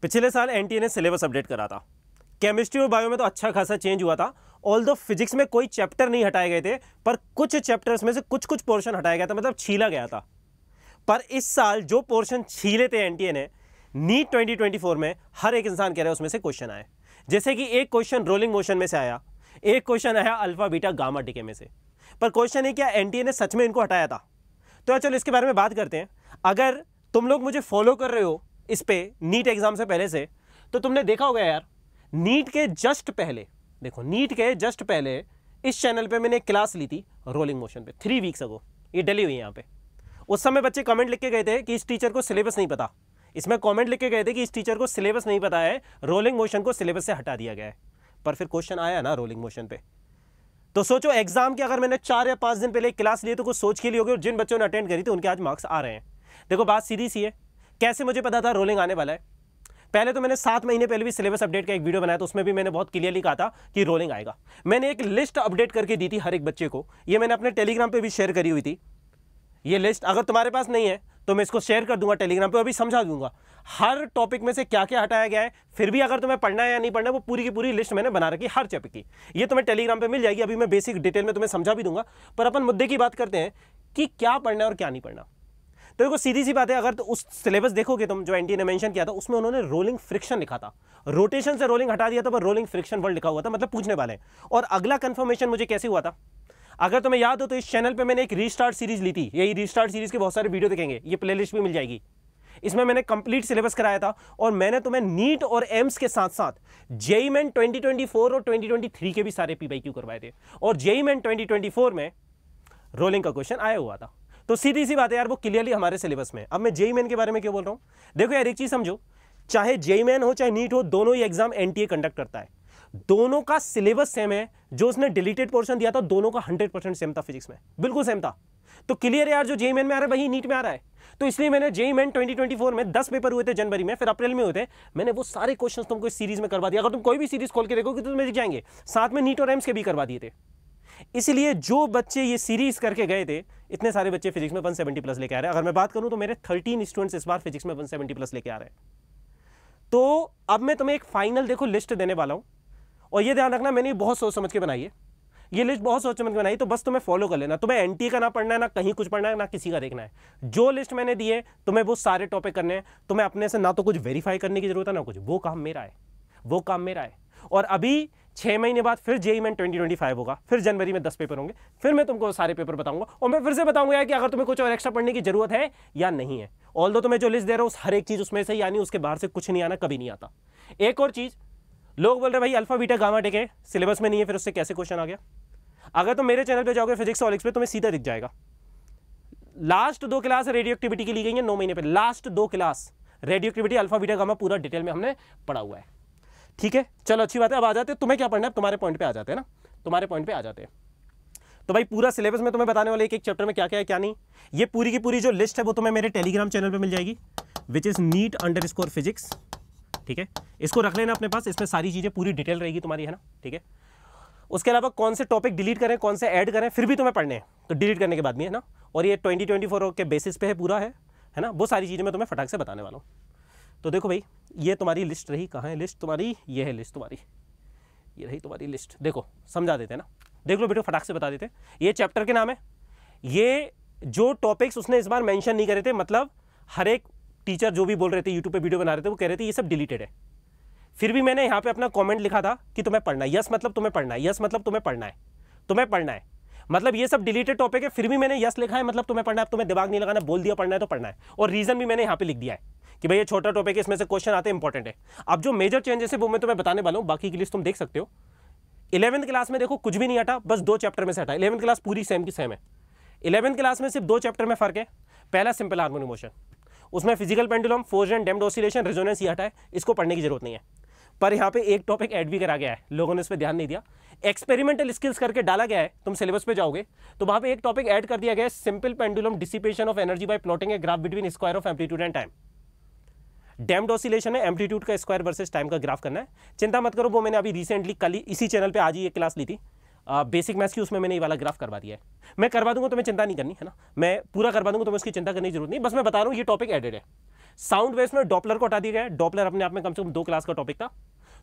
पिछले साल एनटीए ने सिलेबस अपडेट करा था। केमिस्ट्री और बायो में तो अच्छा खासा चेंज हुआ था। ऑल्दो फिजिक्स में कोई चैप्टर नहीं हटाए गए थे, पर कुछ चैप्टर्स में से कुछ कुछ पोर्शन हटाया गया था, मतलब छीला गया था। पर इस साल जो पोर्शन छीले थे एनटीए ने, नीट 2024 में हर एक इंसान कह रहा है उसमें से क्वेश्चन आए। जैसे कि एक क्वेश्चन रोलिंग मोशन में से आया, एक क्वेश्चन आया अल्फा बीटा गामा डीके में से। पर क्वेश्चन है क्या एनटीए ने सच में इनको हटाया था? तो चलो इसके बारे में बात करते हैं। अगर तुम लोग मुझे फॉलो कर रहे हो इस पे नीट एग्जाम से पहले से, तो तुमने देखा होगा यार, नीट के जस्ट पहले, देखो नीट के जस्ट पहले इस चैनल पे मैंने एक क्लास ली थी रोलिंग मोशन पे 3 वीक्स अगो। ये डली हुई है यहाँ पे। उस समय बच्चे कमेंट लिख के गए थे कि इस टीचर को सिलेबस नहीं पता। इसमें कमेंट लिख के गए थे कि इस टीचर को सिलेबस नहीं पता है, रोलिंग मोशन को सिलेबस से हटा दिया गया है। पर फिर क्वेश्चन आया ना रोलिंग मोशन पे, तो सोचो एग्जाम के अगर मैंने 4 या 5 दिन पहले एक क्लास ली तो कुछ सोच के लिए होगी, और जिन बच्चों ने अटेंड करी थी उनके आज मार्क्स आ रहे हैं। देखो बात सीधी सी है। कैसे मुझे पता था रोलिंग आने वाला है? पहले तो मैंने 7 महीने पहले भी सिलेबस अपडेट का एक वीडियो बनाया था, उसमें भी मैंने बहुत क्लियरली कहा था कि रोलिंग आएगा। मैंने एक लिस्ट अपडेट करके दी थी हर एक बच्चे को। ये मैंने अपने टेलीग्राम पे भी शेयर करी हुई थी। ये लिस्ट अगर तुम्हारे पास नहीं है तो मैं इसको शेयर कर दूंगा टेलीग्राम पे, अभी समझा दूंगा हर टॉपिक में से क्या क्या हटाया गया है। फिर भी अगर तुम्हें पढ़ना है या नहीं पढ़ना है, वो पूरी की पूरी लिस्ट मैंने बना रखी हर चैप्टर की। ये तुम्हें टेलीग्राम पे मिल जाएगी। अभी मैं बेसिक डिटेल में तुम्हें समझा भी दूंगा, पर अपन मुद्दे की बात करते हैं कि क्या पढ़ना है और क्या नहीं पढ़ना। तो देखो सीधी सी बात है, अगर तो उस सिलेबस देखोगे तुम जो एनटीए ने मेंशन किया था, उसमें उन्होंने रोलिंग फ्रिक्शन लिखा था। रोटेशन से रोलिंग हटा दिया था, पर रोलिंग फ्रिक्शन वर्ड लिखा हुआ था, मतलब पूछने वाले हैं। और अगला कंफर्मेशन मुझे कैसे हुआ था, अगर तुम्हें याद हो तो इस चैनल पे मैंने एक रीस्टार्ट सीरीज ली थी। यही रीस्टार्ट सीरीज के बहुत सारे वीडियो देखेंगे, ये प्लेलिस्ट भी मिल जाएगी। इसमें मैंने कंप्लीट सिलेबस कराया था, और मैंने तुम्हें नीट और एम्स के साथ साथ जेईई मेन 2024 और 2023 के भी सारे पीवाईक्यू करवाए थे। और जेईई मेन 2024 में रोलिंग का क्वेश्चन आया हुआ था। तो सीधी सी बात है यार, वो क्लियरली हमारे सिलेबस में। अब मैं जेईई मेन के बारे में क्यों बोल रहा हूं? देखो यार एक चीज समझो, चाहे जेईई मेन हो चाहे नीट हो, दोनों ही एग्जाम एनटीए कंडक्ट करता है। दोनों का सिलेबस सेम है। जो उसने डिलीटेड पोर्शन दिया था दोनों का 100% सेम था, फिजिक्स में बिल्कुल सेम था। तो क्लियर यार, जो जेईई मेन में आ रहा है वही नीट में आ रहा है। तो इसलिए मैंने जेईई मेन 2024 में 10 पेपर हुए थे जनवरी में, फिर अप्रैल में हुए थे। मैंने वो सारे क्वेश्चंस तुमको इस सीरीज में करवा दिया। अगर तुम कोई भी सीरीज खोल के देखोगे तो तुम्हें दिख जाएंगे। साथ में नीट और एम्स के भी करवा दिए थे। इसलिए जो बच्चे ये सीरीज करके गए थे, इतने सारे बच्चे फिजिक्स में 170 प्लस लेके आ रहे हैं। अगर मैं बात करूं तो मेरे 13 स्टूडेंट्स इस बार फिजिक्स में 170 प्लस लेके आ रहे हैं। तो अब मैं तुम्हें एक फाइनल देखो लिस्ट देने वाला हूं, और ये ध्यान रखना मैंने बहुत सोच समझ के बनाई है। ये लिस्ट बहुत सोच समझ के बनाई, तो बस तुम्हें फॉलो कर लेना। तुम्हें एनटीए का ना पढ़ना है, ना कहीं कुछ पढ़ना है, ना किसी का देखना है। जो लिस्ट मैंने दी है तुम्हें वो सारे टॉपिक करने हैं। तुम्हें अपने से ना तो कुछ वेरीफाई करने की जरूरत है ना कुछ, वो काम मेरा है, वो काम मेरा है। और अभी 6 महीने बाद फिर जेईई मेन 2025 होगा, फिर जनवरी में 10 पेपर होंगे, फिर मैं तुमको सारे पेपर बताऊंगा। और मैं फिर से बताऊंगा कि अगर तुम्हें कुछ और एक्स्ट्रा पढ़ने की जरूरत है या नहीं है। ऑल्दो तुम्हें जो लिस्ट दे रहा हूं हर एक चीज उसमें से, यानी उसके बाहर से कुछ नहीं आना, कभी नहीं आता। एक और चीज, लोग बोल रहे भाई alpha beta gamma decay syllabus में नहीं है, फिर उससे कैसे क्वेश्चन आ गया? अगर तुम मेरे चैनल पे जाओगे फिजिक्स ऑलिक्स पे, तुम्हें सीधा दिख जाएगा। लास्ट 2 क्लास रेडियो एक्टिविटी की ली गई है 9 महीने पे। Last 2 class radio activity alpha beta gamma पूरा डिटेल में हमने पढ़ा हुआ है। ठीक है, चलो अच्छी बात है। अब आ जाते हैं तुम्हें क्या पढ़ना है, तुम्हारे पॉइंट पे आ जाते हैं ना, तुम्हारे पॉइंट पे आ जाते हैं। तो भाई पूरा सिलेबस में तुम्हें बताने वाले एक चैप्टर में क्या क्या है क्या नहीं। ये पूरी की पूरी जो लिस्ट है वो तुम्हें मेरे टेलीग्राम चैनल पे मिल जाएगी, विच इज NEET_physics। ठीक है, इसको रख लेना अपने पास, इसमें सारी चीजें पूरी डिटेल रहेगी तुम्हारी, है ना। ठीक है, उसके अलावा कौन से टॉपिक डिलीट करें, कौन से ऐड करें, फिर भी तुम्हें पढ़ने हैं तो डिलीट करने के बाद भी, है ना। और ये 2024 के बेसिस पे है पूरा, है ना। वो सारी चीजें मैं तुम्हें फटाक से बताने वाला हूँ। तो देखो भाई, ये तुम्हारी लिस्ट रही। कहाँ है लिस्ट तुम्हारी? ये है लिस्ट तुम्हारी, ये रही तुम्हारी लिस्ट। देखो समझा देते हैं ना, देख लो बेटो, फटाक से बता देते हैं। ये चैप्टर के नाम है। ये जो टॉपिक्स उसने इस बार मेंशन नहीं करे थे, मतलब हर एक टीचर जो भी बोल रहे थे, यूट्यूब पे वीडियो बना रहे थे, वो कह रहे थे ये सब डिलीटेड है। फिर भी मैंने यहाँ पे अपना कमेंट लिखा था कि तुम्हें पढ़ना है। यस मतलब तुम्हें पढ़ना है, यस मतलब तुम्हें पढ़ना है, तुम्हें पढ़ना है। मतलब ये सब डिलीटेड टॉपिक है, फिर भी मैंने यस लिखा है, मतलब तुम्हें पढ़ना है। तुम्हें दिमाग नहीं लगाना, बोल दिया पढ़ना है तो पढ़ना है। और रीजन भी मैंने यहाँ पे लिख दिया है कि भाई ये छोटा टॉपिक है, इसमें से क्वेश्चन आते हैं, इंपॉर्टेंट है। अब जो मेजर चेंजेस है वो मैं तुम्हें बताने वाला हूँ, बाकी की लिस्ट तुम देख सकते हो। 11th क्लास में देखो कुछ भी नहीं हटा, बस 2 चैप्टर में से हटा। 11th क्लास पूरी सेम की सेम है। 11th क्लास में सिर्फ 2 चैप्टर में फर्क है। पहला सिंपल हार्मोनिक मोशन, उसमें physical pendulum, force and damped oscillation, resonance, ये हटा है, इसको पढ़ने की जरूरत नहीं है। पर यहाँ पे एक टॉपिक ऐड भी करा गया है, लोगों ने इस पर ध्यान नहीं दिया। एक्सपेरिमेंटल स्किल्स करके डाला गया है, तुम सिलेबस पे जाओगे तो वहां पे एक टॉपिक ऐड कर दिया गया है, simple pendulum dissipation of energy by plotting a graph between square of amplitude and time. Damped oscillation है, एम्पलीट्यूड का स्क्वायर वर्सेस टाइम का ग्राफ करना है। चिंता मत करो, वो मैंने अभी रिसेंटली कल इसी चैनल पे आज ही एक क्लास ली थी बेसिक मैथ्स की, उसमें मैंने ये वाला ग्राफ करवा दिया है। मैं करवा दूंगा, तुम्हें चिंता नहीं करनी, है ना। मैं पूरा करवा दूंगा, तुम्हें उसकी चिंता करने की जरूरत नहीं, बस मैं बता रहा हूँ ये टॉपिक एडेड है। साउंड वेव्स में डॉपलर को हटा दिया गया है। डॉपलर अपने आप में कम से कम 2 क्लास का टॉपिक था,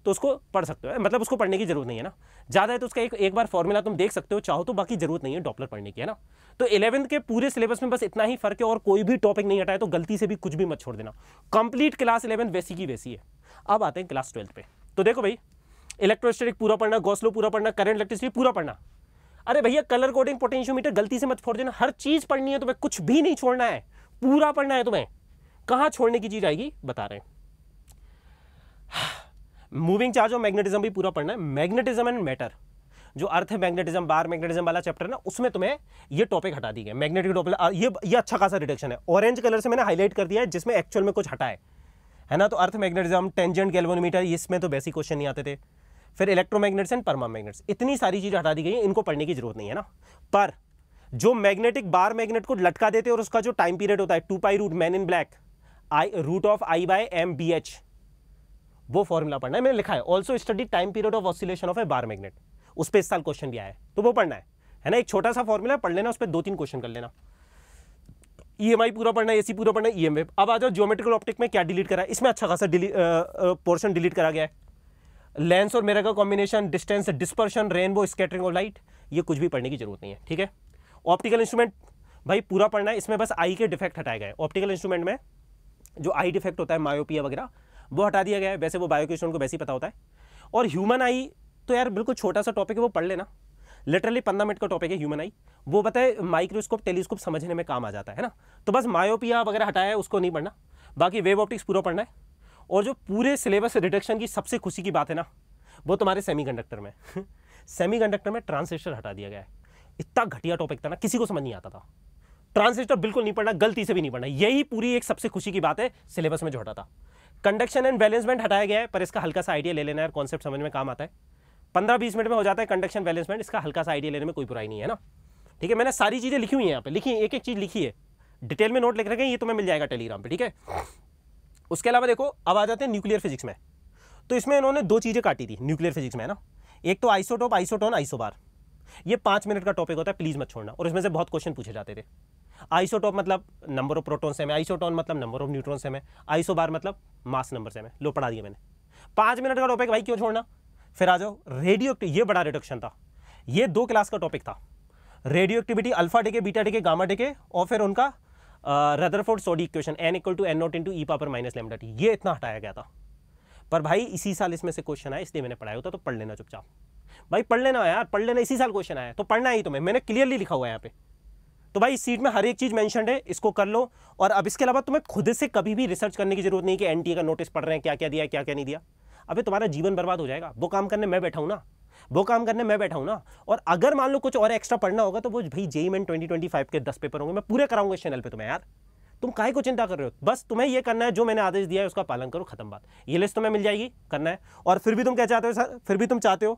तो उसको पढ़ सकते हो, मतलब उसको पढ़ने की जरूरत नहीं है ना, ज़्यादा है तो उसका एक बार फॉर्मूला तुम देख सकते हो चाहो तो, बाकी जरूरत नहीं है डॉपलर पढ़ने की, है ना। तो 11th के पूरे सिलेबस में बस इतना ही फर्क है, और कोई भी टॉपिक नहीं हटाए तो गलती से भी कुछ भी मत छोड़ देना। कंप्लीट क्लास 11 वैसी की वैसी है। अब आते हैं क्लास 12 पे। तो देखो भाई, इलेक्ट्रोस्टैटिक पूरा पढ़ना, गॉस लॉ पूरा पढ़ना, करंट इलेक्ट्रिसिटी पूरा पढ़ना। अरे भैया कलर कोडिंग, पोटेंशियोमीटर गलती से मत छोड़ देना, हर चीज पढ़नी है तुम्हें, कुछ भी नहीं छोड़ना है, पूरा पढ़ना है तुम्हें। कहां छोड़ने की चीज आएगी बता रहे हैं। मूविंग चार्ज और मैग्नेटिज्म भी पूरा पढ़ना है। मैग्नेटिज्म एंड मैटर, जो अर्थ है मैग्नेटिज्म, बार मैग्नेटिज्म वाला चैप्टर है ना, उसमें तुम्हें ये टॉपिक हटा दी गए। मैग्नेटिक डॉपलर, ये अच्छा खासा रिडक्शन है। ऑरेंज कलर से मैंने हाईलाइट कर दिया है जिसमें एक्चुअल में कुछ हटा है ना। तो अर्थ मैग्नेटिज्म, टेंजेंट गैल्वेनोमीटर, इसमें तो बेसिक क्वेश्चन नहीं आते थे। फिर इलेक्ट्रोमैग्नेट्स एंड परमामैग्नेट्स, इतनी सारी चीजें हटा दी गई हैं, इनको पढ़ने की जरूरत नहीं है ना। पर जो मैग्नेटिक बार मैग्नेट को लटका देते और उसका जो टाइम पीरियड होता है 2 pi root man in black root of I by M B H, वो फॉर्मूला पढ़ना है, मैंने लिखा है। Also study time period of oscillation of a bar magnet, उस पर इस साल क्वेश्चन भी आया है, तो वो पढ़ना है ना। एक छोटा सा फॉर्मूला पढ़ लेना, उस पर 2-3 क्वेश्चन कर लेना। EMI पूरा पढ़ना है, AC पूरा पढ़ना है, EM वेव। अब आ जाओ ज्योमेट्रिकल ऑप्टिक में क्या डिलीट करा है, इसमें अच्छा खासा पोर्शन डिलीट करा गया है। लेंस और मिरर का combination, distance dispersion, rainbow, scattering of light, ये कुछ भी पढ़ने की जरूरत नहीं है, ठीक है। ऑप्टिकल इंस्ट्रूमेंट भाई पूरा पढ़ना है, इसमें बस आई के डिफेक्ट हटाए गए। ऑप्टिकल इंस्ट्रूमेंट में जो आई डिफेक्ट होता है, मायोपिया वगैरह, वो हटा दिया गया है। वैसे वो बायो के स्टूडेंट को वैसे ही पता होता है। और ह्यूमन आई तो यार बिल्कुल छोटा सा टॉपिक है, वो पढ़ लेना, लिटरली 15 मिनट का टॉपिक है ह्यूमन आई। वो बताए माइक्रोस्कोप टेलीस्कोप समझने में काम आ जाता है ना। तो बस मायोपिया वगैरह हटाया है, उसको नहीं पढ़ना। बाकी वेव ऑप्टिक्स पूरा पढ़ना है। और जो पूरे सिलेबस रिडक्शन की सबसे खुशी की बात है ना, वो तुम्हारे सेमीकंडक्टर में सेमीकंडक्टर में ट्रांजिस्टर हटा दिया गया है। इतना घटिया टॉपिक था ना, किसी को समझ नहीं आता था। ट्रांजिस्टर बिल्कुल नहीं पढ़ना, गलती से भी नहीं पढ़ना, यही पूरी एक सबसे खुशी की बात है सिलेबस में जो हटा था। कंडक्शन एंड बैलेंसमेंट हटाया गया है, पर इसका हल्का सा आइडिया ले लेना है, कॉन्सेप्ट समझ में काम आता है। 15-20 मिनट में हो जाता है कंडक्शन बैलेंसमेंट, इसका हल्का सा आइडिया लेने में कोई बुराई नहीं है ना, ठीक है। मैंने सारी चीज़ें लिखी हुई हैं यहाँ पे, लिखी, एक एक चीज़ लिखी है, डिटेल में नोट लिख रखे हैं, ये तुम्हें मिल जाएगा टेलीग्राम पे, ठीक है। उसके अलावा देखो, अब आ जाते हैं न्यूक्लियर फिजिक्स में। तो इसमें इन्होंने 2 चीज़ें काटी थी न्यूक्लियर फिजिक्स में, है ना। एक तो आइसोटोप, आइसोटोन, आइसोबार, ये 5 मिनट का टॉपिक होता है, प्लीज़ मत छोड़ना। और इसमें से बहुत क्वेश्चन पूछे जाते थे। आइसोटोप मतलब नंबर ऑफ प्रोटॉन से में, आइसोटोन मतलब नंबर ऑफ न्यूट्रॉन से में, आइसोबार मतलब मास नंबर से में। लो पढ़ा दिया मैंने, 5 मिनट का टॉपिक भाई, क्यों छोड़ना। फिर आ जाओ रेडियो, ये बड़ा रिडक्शन था, ये 2 क्लास का टॉपिक था। Radio activity, alpha decay, beta decay, gamma decay, और फिर उनका रदरफोर्ड सोडी इक्वेशन, n = n0 × e⁻⁻⁻t, ये इतना हटाया गया था। पर भाई इसी साल इसमें से क्वेश्चन आया, इसलिए मैंने पढ़ाया होता, तो पढ़ लेना चुपचाप भाई, पढ़ लेना यार, पढ़ लेना, इसी साल क्वेश्चन आया तो पढ़ना ही तुम्हें, मैंने क्लियरली लिखा हुआ है यहाँ पे। तो भाई इस सीट में हर एक चीज मेंशन्ड है, इसको कर लो। और अब इसके अलावा तुम्हें खुद से कभी भी रिसर्च करने की जरूरत नहीं कि NTA का नोटिस पढ़ रहे हैं, क्या क्या दिया, क्या क्या नहीं दिया। अबे तुम्हारा जीवन बर्बाद हो जाएगा, वो काम करने मैं बैठा हूं ना, और अगर मान लो कुछ और एक्स्ट्रा पढ़ना होगा तो वो भाई JEE मेन 2025 के 10 पेपर होंगे, मैं पूरे कराऊंगा इस चैनल पे तुम्हें यार। तुम काहे को चिंता कर रहे हो, बस तुम्हें ये करना है, जो मैंने आदेश दिया है उसका पालन करो, खत्म बात। ये लिस्ट तुम्हें मिल जाएगी, करना है। और फिर भी तुम क्या चाहते हो सर, फिर भी तुम चाहते हो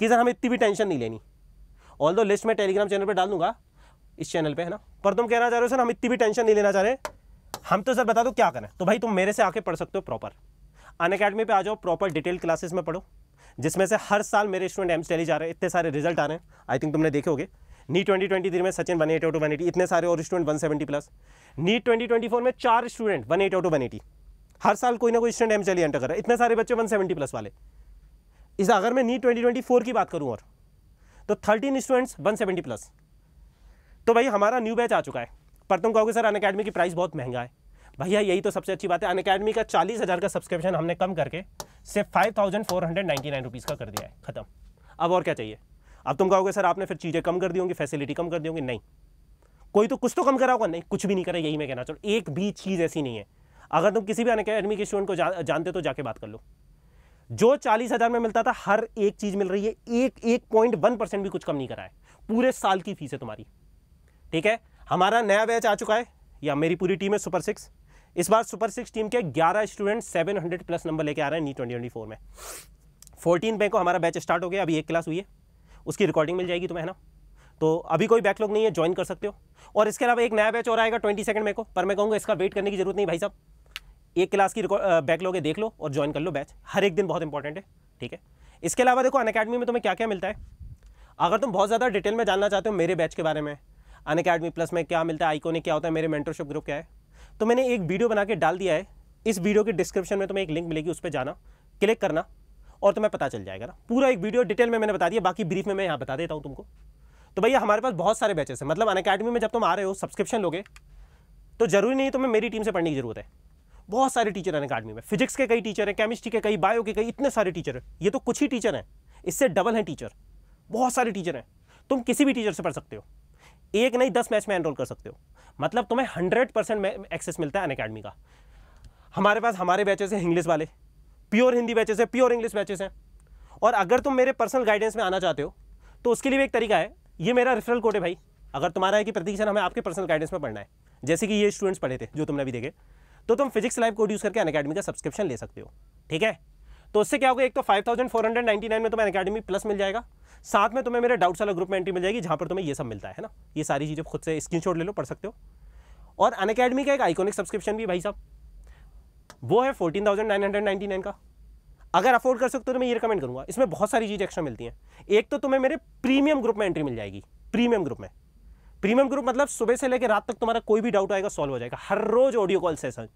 कि सर हमें इतनी भी टेंशन नहीं लेनी। ऑल्दो लिस्ट में टेलीग्राम चैनल पर डाल दूंगा, इस चैनल पे, है ना। पर तुम कहना चाह रहे हो सर हम इतनी भी टेंशन नहीं लेना चाह रहे, हम तो सर बता दो क्या करें। तो भाई तुम मेरे से आके पढ़ सकते हो प्रॉपर, अनअकैडमी पे आ जाओ, प्रॉपर डिटेल क्लासेस में पढ़ो, जिसमें से हर साल मेरे स्टूडेंट एम्स टेली जा रहे हैं, इतने सारे रिजल्ट आ रहे हैं। आई थिंक तुमने देखे होगे, नीट 2023 में सचिन 180 out of 180, इतने सारे, और स्टूडेंट 170+। नीट 2024 में 4 स्टूडेंट 180 out of 180, हर साल कोई ना कोई स्टूडेंट एम्स टेली एंटर कर रहा है, इतने सारे बच्चे 170+ वाले। इस अगर मैं नीट 2024 की बात करूँ और तो 13 स्टूडेंट्स 170+। तो भाई हमारा न्यू बैच आ चुका है। पर तुम कहोगे सर अनअकैडमी की प्राइस बहुत महंगा है। भैया यही तो सबसे अच्छी बात है, अनअकैडमी का 40,000 का सब्सक्रिप्शन हमने कम करके सिर्फ 5,499 रुपीज़ का कर दिया है, खत्म। अब और क्या चाहिए। अब तुम कहोगे सर आपने फिर चीज़ें कम कर दी होंगी, फैसिलिटी कम कर दी होंगी, नहीं, कोई तो कुछ तो कम करा होगा, नहीं, कुछ भी नहीं करा, यही मैं कहना चाहूँ। एक भी चीज़ ऐसी नहीं है। अगर तुम किसी भी अनअकैडमी के स्टूडेंट को जानते तो जाके बात कर लो। जो 40,000 में मिलता था, हर एक चीज़ मिल रही है, 1.1% भी कुछ कम नहीं करा है। पूरे साल की फीस है तुम्हारी, ठीक है। हमारा नया बैच आ चुका है, या मेरी पूरी टीम है सुपर 6। इस बार सुपर 6 टीम के 11 स्टूडेंट 700+ नंबर लेके आ रहे हैं नीट 2024 में। 14 मई को हमारा बैच स्टार्ट हो गया, अभी 1 क्लास हुई है, उसकी रिकॉर्डिंग मिल जाएगी तुम्हें, है ना। तो अभी कोई बैकलॉग नहीं है, ज्वाइन कर सकते हो। और इसके अलावा एक नया बैच और आएगा 22 मई को, पर मैं कहूँगा इसका वेट करने की जरूरत नहीं भाई साहब, 1 क्लास की बैकलॉग है, देख लो और ज्वाइन कर लो बैच, हर एक दिन बहुत इंपॉर्टेंट है, ठीक है। इसके अलावा देखो अनअकैडमी में तुम्हें क्या क्या मिलता है। अगर तुम बहुत ज़्यादा डिटेल में जानना चाहते हो मेरे बैच के बारे में, अनअकैडमी प्लस में क्या मिलता है, आइकॉनिक क्या होता है, मेरे मेंटरशिप ग्रुप क्या है, तो मैंने एक वीडियो बना के डाल दिया है इस वीडियो के डिस्क्रिप्शन में तुम्हें एक लिंक मिलेगी, उस पर जाना, क्लिक करना और तुम्हें पता चल जाएगा ना। पूरा एक वीडियो डिटेल में मैंने बता दिया, बाकी ब्रीफ में मैं यहाँ बता देता हूँ तुमको। तो भैया हमारे पास बहुत सारे बैचेस हैं, मतलब अनअकैडमी में जब तुम आ रहे हो सब्सक्रिप्शन लोगे तो जरूरी नहीं तुम्हें मेरी टीम से पढ़ने की जरूरत है। बहुत सारे टीचर हैं अनअकैडमी में, फिजिक्स के कई टीचर हैं, केमिस्ट्री के कई, बायो के कई, इतने सारे टीचर हैं। ये तो कुछ ही टीचर हैं, इससे डबल हैं टीचर, बहुत सारे टीचर हैं। तुम किसी भी टीचर से पढ़ सकते हो, एक नहीं 10 बैच में एनरोल कर सकते हो, मतलब तुम्हें 100% एक्सेस मिलता है अनअकैडमी का। हमारे पास हमारे बैचेस हैं इंग्लिश वाले, प्योर हिंदी बैचेस हैं, प्योर इंग्लिश बैचेस हैं। और अगर तुम मेरे पर्सनल गाइडेंस में आना चाहते हो तो उसके लिए भी एक तरीका है, ये मेरा रेफरल कोड है भाई। अगर तुम्हारा है कि प्रतीक सर हमें आपके पर्सनल गाइडेंस में पढ़ना है, जैसे कि ये स्टूडेंट्स पढ़े थे जो तुमने अभी देखे, तो तुम फिजिक्स लाइव कोड यूज करके अनअकैडमी का सब्सक्रिप्शन ले सकते हो, ठीक है। तो उससे क्या होगा, एक तो 5499 में तुम्हें अनअकैडमी प्लस मिल जाएगा, साथ में तुम्हें मेरे डाउट्स वाला ग्रुप में एंट्री मिल जाएगी, जहां पर तुम्हें ये सब मिलता है ना। ये सारी चीज़ें खुद से स्क्रीनशॉट ले लो, पढ़ सकते हो। और अनअकैडमी का एक आइकॉनिक सब्सक्रिप्शन भी भाई साहब, वो है 14,999 का। अगर अफोर्ड कर सकते हो तो मैं ये रिकमेंड करूंगा, इसमें बहुत सारी चीज़ें एक्स्ट्रा मिलती हैं। एक तो तुम्हें मेरे प्रीमियम ग्रुप में एंट्री मिल जाएगी, प्रीमियम ग्रुप में। प्रीमियम ग्रुप मतलब सुबह से लेकर रात तक तुम्हारा कोई भी डाउट आएगा सॉल्व हो जाएगा, हर रोज ऑडियो कॉल सेशन,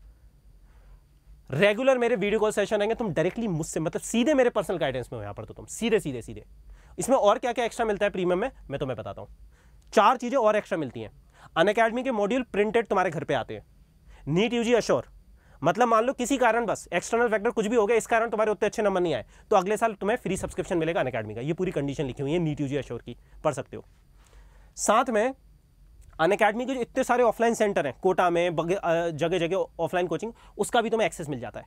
रेगुलर मेरे वीडियो कॉल सेशन आएंगे, तुम डायरेक्टली मुझसे, मतलब सीधे मेरे पर्सनल गाइडेंस में हो यहाँ पर, तो तुम सीधे। इसमें और क्या क्या एक्स्ट्रा मिलता है प्रीमियम में मैं तुम्हें बताता हूँ। 4 चीज़ें और एक्स्ट्रा मिलती हैं। अनअकैडमी के मॉड्यूल प्रिंटेड तुम्हारे घर पे आते हैं। नीट यूजी अश्योर, मतलब मान लो किसी कारण बस एक्सटर्नल फैक्टर कुछ भी हो गया, इस कारण तुम्हारे उतने अच्छे नंबर नहीं आए, तो अगले साल तुम्हें फ्री सब्सक्रिप्शन मिलेगा अनअकैडमी का। ये पूरी कंडीशन लिखी हुई है नीट यूजी अश्योर की, पढ़ सकते हो। साथ में अनअकैडमी के जो इतने सारे ऑफलाइन सेंटर हैं, कोटा में जगह जगह ऑफलाइन कोचिंग, उसका भी तुम्हें एक्सेस मिल जाता है।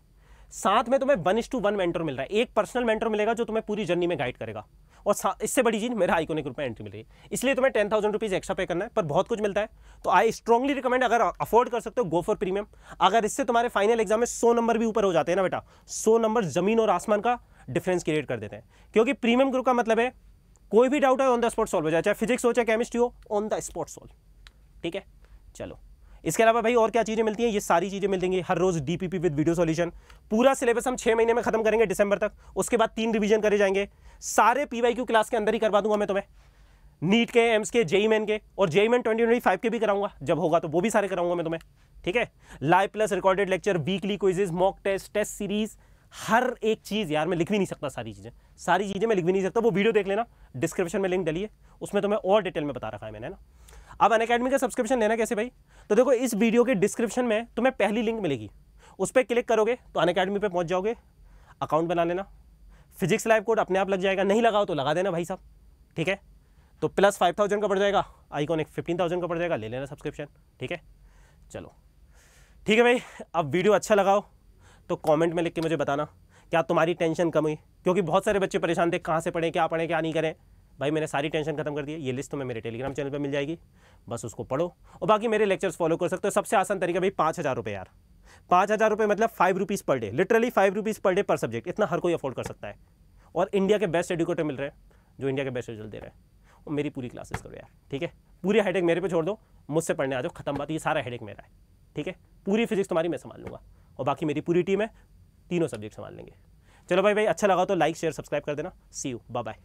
साथ में तुम्हें 1:1 मेंटर मिल रहा है, एक पर्सनल मेंटर मिलेगा जो तुम्हें पूरी जर्नी में गाइड करेगा। और इससे बड़ी चीज़, मेरा आइकॉनिक ग्रुप में एंट्री मिल रही है, इसलिए तुम्हें 10,000 रुपीज़ एक्स्ट्रा पे करना है, पर बहुत कुछ मिलता है। तो आई स्ट्रांगली रिकमेंड, अगर अफोर्ड कर सकते हो गो फॉर प्रीमियम। अगर इससे तुम्हारे फाइनल एग्जाम में 100 नंबर भी ऊपर हो जाते हैं ना बेटा, 100 नंबर जमीन और आसमान का डिफरेंस क्रिएट कर देते हैं। क्योंकि प्रीमियम ग्रुप का मतलब है कोई भी डाउट है ऑन द स्पॉट सॉल्व हो जाए, चाहे फिजिक्स हो चाहे केमिस्ट्री हो, ऑन द स्पॉट सॉल्व, ठीक है। चलो, इसके अलावा भाई और क्या चीज़ें मिलती हैं, ये सारी चीज़ें मिल देंगी। हर रोज डीपीपी विद वीडियो सॉल्यूशन, पूरा सिलेबस हम 6 महीने में खत्म करेंगे दिसंबर तक, उसके बाद 3 रिवीजन करे जाएंगे। सारे पीवाईक्यू क्लास के अंदर ही करवा दूंगा मैं तुम्हें, नीट के, एम्स के, जेई मेन के, और जेई मेन 2025 के भी कराऊंगा, जब होगा तो वो भी सारे कराऊंगा मैं तुम्हें, ठीक है। Live plus recorded lecture, weekly quizzes, mock test, test series, हर एक चीज़ यार मैं लिख भी नहीं सकता, सारी चीज़ें मैं लिख भी नहीं सकता। वो वीडियो देख लेना, डिस्क्रिप्शन में लिंक डलिए, उसमें तुम्हें और डिटेल में बता रखा है मैंने ना। अब अनअकैडमी का सब्सक्रिप्शन लेना कैसे भाई, तो देखो इस वीडियो के डिस्क्रिप्शन में तुम्हें पहली लिंक मिलेगी, उस पर क्लिक करोगे तो अनअकैडमी पे पहुंच जाओगे, अकाउंट बना लेना, फिजिक्स लाइव कोड अपने आप लग जाएगा, नहीं लगाओ तो लगा देना भाई साहब, ठीक है। तो प्लस 5,000 का पड़ जाएगा, आइकॉनिक 15,000 का पड़ जाएगा, ले लेना सब्सक्रिप्शन, ठीक है। चलो ठीक है भाई, अब वीडियो अच्छा लगाओ तो कॉमेंट में लिख के मुझे बताना क्या तुम्हारी टेंशन कम हुई, क्योंकि बहुत सारे बच्चे परेशान थे कहाँ से पढ़ें, क्या नहीं करें। भाई मैंने सारी टेंशन खत्म कर दी है, ये लिस्ट तुम्हें मेरे टेलीग्राम चैनल पे मिल जाएगी, बस उसको पढ़ो और बाकी मेरे लेक्चर्स फॉलो कर सकते हो। सबसे आसान तरीका भाई 5,000 रुपये यार, 5,000 रुपये मतलब 5 rupees per day, literally 5 rupees per day पर सब्जेक्ट, इतना हर कोई अफोर्ड कर सकता है। और इंडिया के बेस्ट एजुकेटर मिल रहे हैं जो इंडिया के बेस्ट रिजल्ट दे रहे हैं, और मेरी पूरी क्लासेस करो यार, ठीक है। पूरी हेडेक मेरे पे छोड़ दो, मुझसे पढ़ने आ जाओ, खत्म बात, ये सारा हेडेक मेरा है, ठीक है। पूरी फिजिक्स तुम्हारी मैं संभाल लूँगा और बाकी मेरी पूरी टीम है, तीनों सब्जेक्ट संभाल लेंगे। चलो भाई अच्छा लगा तो लाइक शेयर सब्सक्राइब कर देना। सी यू, बाय बाय।